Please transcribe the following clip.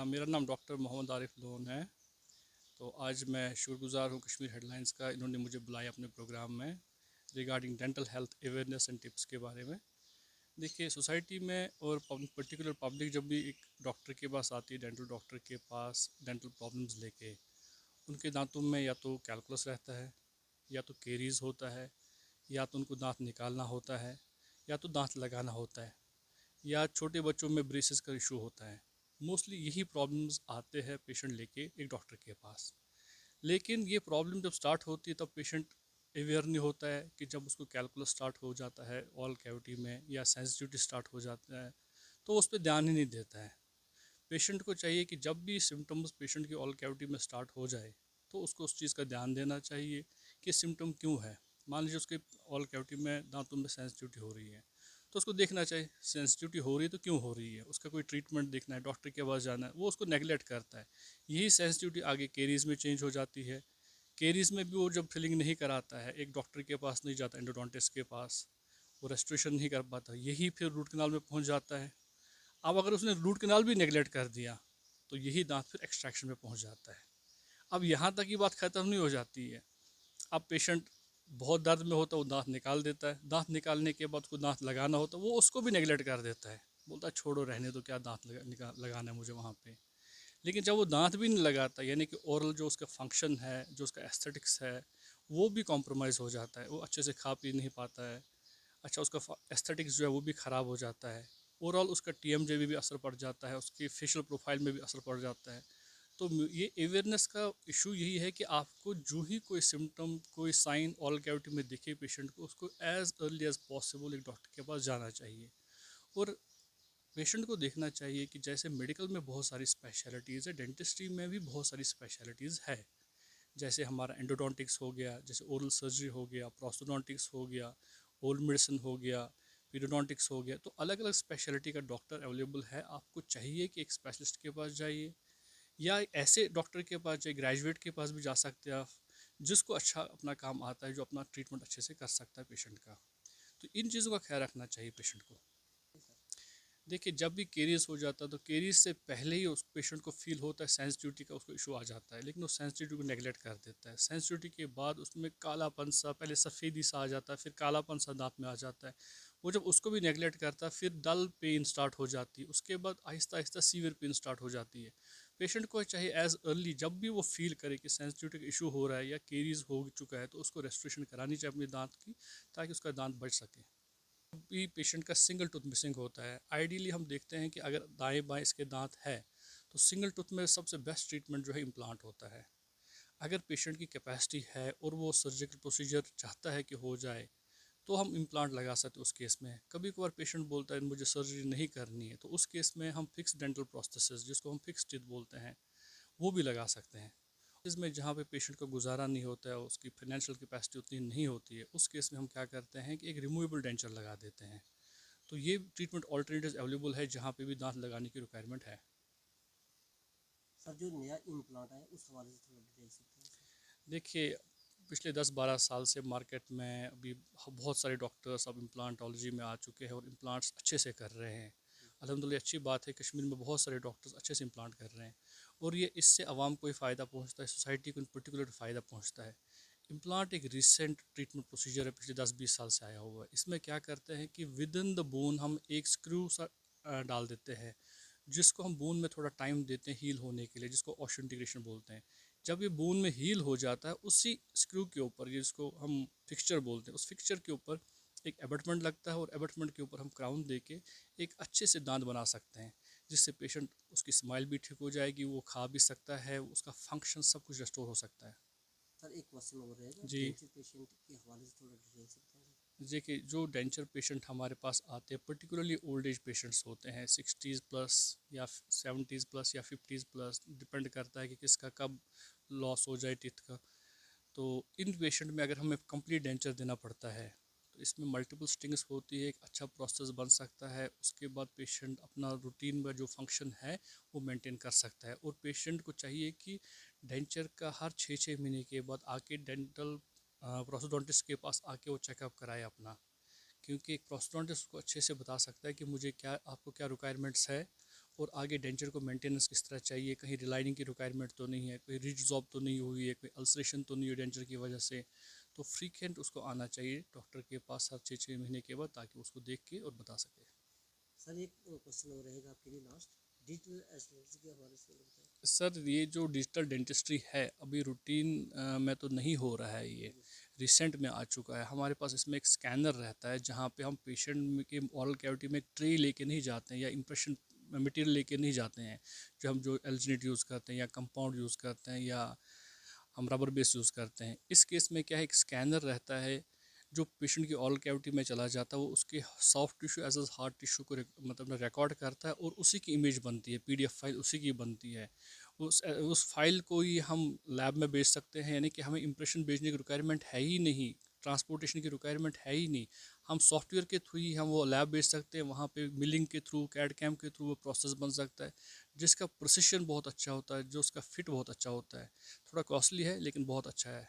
मेरा नाम doctor Mohammad Arif loan है। तो आज मैं शुक्रगुज़ार हूँ कश्मीर हेडलाइंस का, इन्होंने मुझे बुलाया अपने प्रोग्राम में regarding dental health awareness and tips के बारे में। देखिए, सोसाइटी में और पर्टिकुलर पब्लिक जब भी एक डॉक्टर के पास आती है, डेंटल डॉक्टर के पास डेंटल प्रॉब्लम्स लेके, उनके दांतों में या तो कैलकुलस रहता है, या तो केरीज होता है, या तो उनको दांत निकालना होता है, या तो दांत लगाना होता है, या छोटे बच्चों में ब्रेसेस का इशू होता है। मोस्टली यही प्रॉब्लम्स आते हैं पेशेंट लेके एक डॉक्टर के पास। लेकिन ये प्रॉब्लम जब स्टार्ट होती है तब पेशेंट अवेयर नहीं होता है कि जब उसको कैलकुलस स्टार्ट हो जाता है ऑल कैविटी में, या सेंसिटिविटी स्टार्ट हो जाता है, तो उस पर ध्यान ही नहीं देता है। पेशेंट को चाहिए कि जब भी सिम्टम्स पेशेंट की ऑल कैविटी में स्टार्ट हो जाए तो उसको उस चीज़ का ध्यान देना चाहिए कि सिम्टम क्यों है। मान लीजिए उसके ऑल कैविटी में दांतों में सेंसिटिविटी हो रही है, तो उसको देखना चाहिए सेंसिटिविटी हो रही है तो क्यों हो रही है, उसका कोई ट्रीटमेंट देखना है, डॉक्टर के पास जाना है। वो उसको नेगलेक्ट करता है। यही सेंसिटिविटी आगे केरीज में चेंज हो जाती है। केरीज में भी वो जब फिलिंग नहीं कराता है, एक डॉक्टर के पास नहीं जाता, एंडोडोंटिस्ट के पास, वो रेस्टोरेशन नहीं कर पाता, यही फिर रूट कनाल में पहुंच जाता है। अब अगर उसने रूट कनाल भी नेगलेक्ट कर दिया तो यही दांत फिर एक्सट्रैक्शन में पहुंच जाता है। अब यहाँ तक की बात ख़त्म नहीं हो जाती है। अब पेशेंट बहुत दर्द में होता है, वो दांत निकाल देता है। दांत निकालने के बाद उसको दांत लगाना होता है, वो उसको भी नेगलेक्ट कर देता है, बोलता है छोड़ो रहने दो, क्या दांत लगाना है मुझे वहाँ पे। लेकिन जब वो दांत भी नहीं लगाता, यानी कि ओरल जो उसका फंक्शन है, जो उसका एस्थेटिक्स है, वो भी कॉम्प्रोमाइज़ हो जाता है। वो अच्छे से खा पी नहीं पाता है। अच्छा, उसका एस्थेटिक्स जो है वो भी ख़राब हो जाता है। ओवरऑल उसका टीएमजे में भी असर पड़ जाता है, उसकी फेशियल प्रोफाइल में भी असर पड़ जाता है। तो ये अवेयरनेस का इशू यही है कि आपको जो ही कोई सिम्टम, कोई साइन ऑल कैविटी में दिखे पेशेंट को, उसको एज़ अर्ली एज़ पॉसिबल एक डॉक्टर के पास जाना चाहिए। और पेशेंट को देखना चाहिए कि जैसे मेडिकल में बहुत सारी स्पेशलिटीज़ है, डेंटिस्ट्री में भी बहुत सारी स्पेशलिटीज़ है। जैसे हमारा एंडोडोंटिक्स हो गया, जैसे ओरल सर्जरी हो गया, प्रोस्टोडोंटिक्स हो गया, ओरल मेडिसिन हो गया, पीरियोडोंटिक्स हो गया। तो अलग अलग स्पेशलिटी का डॉक्टर अवेलेबल है। आपको चाहिए कि एक स्पेशलिस्ट के पास जाइए, या ऐसे डॉक्टर के पास जाइए, ग्रेजुएट के पास भी जा सकते हैं आप, जिसको अच्छा अपना काम आता है, जो अपना ट्रीटमेंट अच्छे से कर सकता है पेशेंट का। तो इन चीज़ों का ख्याल रखना चाहिए पेशेंट को। देखिए, जब भी केरियस हो जाता है तो केरियस से पहले ही उस पेशेंट को फील होता है सेंसिटिविटी का, उसको इशू आ जाता है, लेकिन वो सेंसिटिविटी को नेगलेक्ट कर देता है। सेंसिटिविटी के बाद उसमें कालापन सा, पहले सफ़ेदी सा आ जाता है, फिर कालापन सा दांत में आ जाता है। वो जब उसको भी नेगलेक्ट करता है, फिर डल पेन स्टार्ट हो जाती है, उसके बाद Aahista Aahista severe pain start हो जाती है। पेशेंट को चाहिए एज अर्ली, जब भी वो फील करे कि सेंसिटिविटी का इशू हो रहा है या केरीज हो चुका है, तो उसको रेस्टोरेशन करानी चाहिए अपने दांत की, ताकि उसका दांत बच सके। भी पेशेंट का सिंगल टूथ मिसिंग होता है, आइडियली हम देखते हैं कि अगर दाएं बाएं इसके दांत है, तो सिंगल टूथ में सबसे बेस्ट ट्रीटमेंट जो है इम्प्लांट होता है। अगर पेशेंट की कैपेसिटी है और वो सर्जिकल प्रोसीजर चाहता है कि हो जाए, तो हम इम्प्लांट लगा सकते हैं उस केस में। कभी कभार पेशेंट बोलता है मुझे सर्जरी नहीं करनी है, तो उस केस में हम फिक्स डेंटल प्रोस्थेसिस, जिसको हम फिक्स टीथ बोलते हैं, वो भी लगा सकते हैं। इसमें जहाँ पे पेशेंट को गुजारा नहीं होता है, उसकी फाइनेंशियल कैपेसिटी उतनी नहीं होती है, उस केस में हम क्या करते हैं कि एक रिमूवेबल डेंचर लगा देते हैं। तो ये ट्रीटमेंट ऑल्टरनेटिव्स अवेलेबल है जहाँ पे भी दांत लगाने की रिक्वायरमेंट है। सर जो नया इम्प्लांट है उस हवाले से थोड़ा डिटेल सकते हैं सर। देखिए, पिछले 10-12 साल से मार्केट में अभी बहुत सारे डॉक्टर्स अब इम्प्लांटोलॉजी में आ चुके हैं और इम्प्लांट्स अच्छे से कर रहे हैं। अल्हम्दुलिल्लाह अच्छी बात है, कश्मीर में बहुत सारे डॉक्टर्स अच्छे से इम्प्लांट कर रहे हैं, और ये इससे आवाम को ही फ़ायदा पहुंचता है, सोसाइटी को इन पर्टिकुलर फ़ायदा पहुंचता है। इम्प्लांट एक रिसेंट ट्रीटमेंट प्रोसीजर है, पिछले 10-20 साल से आया हुआ है। इसमें क्या करते हैं कि विद इन द बोन हम एक स्क्रू सा डाल देते हैं, जिसको हम बोन में थोड़ा टाइम देते हैं हील होने के लिए, जिसको ऑस्टियोइंटीग्रेशन बोलते हैं। जब ये बोन में हील हो जाता है, उसी स्क्रू के ऊपर, जिसको हम फिक्सचर बोलते हैं, उस फिक्सचर के ऊपर एक एबटमेंट लगता है, और एबटमेंट के ऊपर हम क्राउन दे के एक अच्छे से दांत बना सकते हैं, जिससे पेशेंट, उसकी स्माइल भी ठीक हो जाएगी, वो खा भी सकता है, उसका फंक्शन सब कुछ रेस्टोर हो सकता है। सर एक क्वेश्चन और रहेगा, जी। डेंचर पेशेंट के हवाले से थोड़ा डिटेल सकते हैं सर। देखिए, जो डेंचर पेशेंट हमारे पास आते हैं, पर्टिकुलरली ओल्ड एज पेशेंट्स होते हैं, 60s प्लस या 70s प्लस या 50s प्लस, डिपेंड करता है कि किसका कब लॉस हो जाए टीथ का। तो इन पेशेंट में अगर हमें कंप्लीट डेंचर देना पड़ता है, तो इसमें मल्टीपल स्टिंग्स होती है, एक अच्छा प्रोसेस बन सकता है। उसके बाद पेशेंट अपना रूटीन में जो फंक्शन है वो मेंटेन कर सकता है। और पेशेंट को चाहिए कि डेंचर का हर 6-6 महीने के बाद आके डेंटल प्रोस्थोडोंटिस्ट के पास आके वो चेकअप कराए अपना, क्योंकि एक प्रोस्थोडोंटिस्ट को अच्छे से बता सकता है कि मुझे क्या, आपको क्या रिक्वायरमेंट्स है, और आगे डेंचर को मेंटेनेंस किस तरह चाहिए, कहीं रिलाइनिंग की रिक्वायरमेंट तो नहीं है, कोई रिजॉल्व तो नहीं हुई है, कोई अल्सरेशन तो नहीं है डेंचर की वजह से। तो फ्रीक्वेंट उसको आना चाहिए डॉक्टर के पास हर 6-6 महीने के बाद, ताकि उसको देख के और बता सके। सर एक क्वेश्चन और रहेगा आपके लिए लास्ट, डिजिटल एस्टेटिक्स के हवाले से बताएं। सर ये जो डिजिटल डेंटिस्ट्री है अभी रूटीन में तो नहीं हो रहा है, ये रिसेंट में आ चुका है। हमारे पास इसमें एक स्कैनर रहता है जहाँ पे हम पेशेंट के ओरल कैविटी में एक ट्रे लेके नहीं जाते हैं या इम्प्रेशन मटेरियल लेके नहीं जाते हैं, जो एल्जिनेट यूज़ करते हैं या कंपाउंड यूज़ करते हैं या हम रबर बेस यूज़ करते हैं। इस केस में क्या है, एक स्कैनर रहता है जो पेशेंट की ऑरल कैविटी में चला जाता है, वो उसके soft tissue as hard tissue को मतलब रिकॉर्ड करता है और उसी की इमेज बनती है, पीडीएफ फाइल उसी की बनती है। उस फाइल को ही हम लैब में भेज सकते हैं, यानी कि हमें इंप्रेशन भेजने की रिक्वायरमेंट है ही नहीं, ट्रांसपोर्टेशन की रिक्वायरमेंट है ही नहीं। हम सॉफ्टवेयर के थ्रू ही हम वो लैब भेज सकते हैं, वहाँ पे मिलिंग के थ्रू, कैड कैम के थ्रू वो प्रोसेस बन सकता है, जिसका प्रिसिशन बहुत अच्छा होता है, जो उसका फिट बहुत अच्छा होता है। थोड़ा कॉस्टली है लेकिन बहुत अच्छा है।